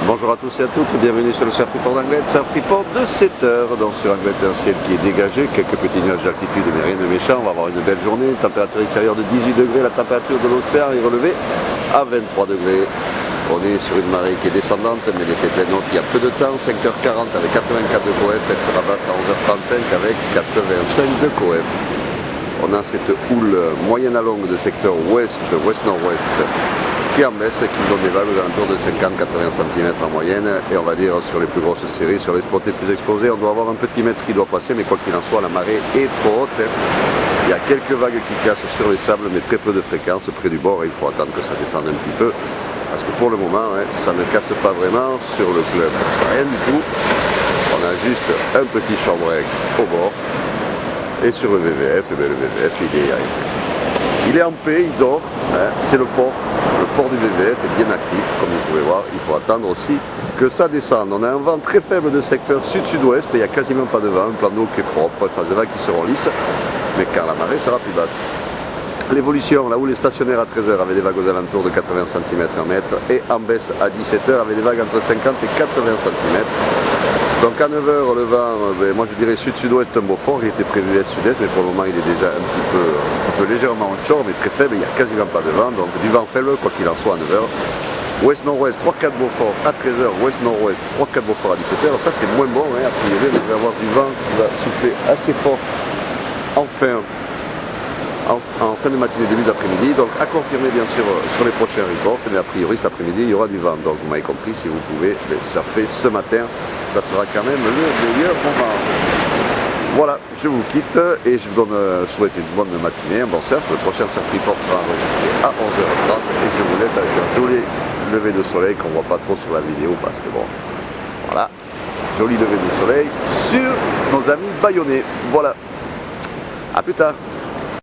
Bonjour à tous et à toutes, bienvenue sur le surf report d'Anglet, surf report de 7 heures, donc sur Anglet un ciel qui est dégagé, quelques petits nuages d'altitude mais rien de méchant, on va avoir une belle journée, une température extérieure de 18 degrés, la température de l'océan est relevée à 23 degrés. On est sur une marée qui est descendante, mais elle était pleine haute il y a peu de temps, 5h40 avec 84 de coef, elle sera basse à 11h35 avec 85 de coef. On a cette houle moyenne à longue de secteur ouest, ouest-nord-ouest, qui est en baisse et qui nous donne des vagues aux alentours de 50-80 cm en moyenne. Et on va dire sur les plus grosses séries, sur les spots les plus exposés, on doit avoir un petit mètre qui doit passer, mais quoi qu'il en soit, la marée est trop haute. Il y a quelques vagues qui cassent sur les sables, mais très peu de fréquence près du bord, et il faut attendre que ça descende un petit peu. Parce que pour le moment, ça ne casse pas vraiment sur le club. Rien du tout. On a juste un petit chambreig au bord. Et sur le VVF, le VVF il est en paix, il dort, c'est le port du VVF est bien actif, comme vous pouvez voir, il faut attendre aussi que ça descende. On a un vent très faible de secteur sud-sud-ouest, il n'y a quasiment pas de vent, un plan d'eau qui est propre, phase de vagues qui seront lisses, mais quand la marée sera plus basse. L'évolution, là où les stationnaires à 13h avaient des vagues aux alentours de 80 cm à mètre, et en baisse à 17h avait des vagues entre 50 et 80 cm. Donc à 9h, le vent, moi je dirais sud-sud-ouest un beau fort, il était prévu est-sud-est, mais pour le moment il est déjà un petit peu légèrement onshore, mais très faible, il n'y a quasiment pas de vent, donc du vent faible, quoi qu'il en soit à 9h. Ouest-nord-ouest, 3-4 Beaufort à 13h, ouest-nord-ouest, 3-4 Beaufort à 17h, ça c'est moins bon, a priori on devrait avoir du vent qui va souffler assez fort en fin de matinée, début d'après-midi, donc à confirmer bien sûr sur les prochains reports, mais a priori cet après-midi il y aura du vent, donc vous m'avez compris, si vous pouvez surfer ce matin, ça sera quand même le meilleur moment. Voilà, je vous quitte et je vous souhaite une bonne matinée, un bon surf. Le prochain surf report sera enregistré à 11h30 et je vous laisse avec un joli lever de soleil qu'on ne voit pas trop sur la vidéo parce que bon, voilà, joli lever de soleil sur nos amis bayonnais. Voilà, à plus tard.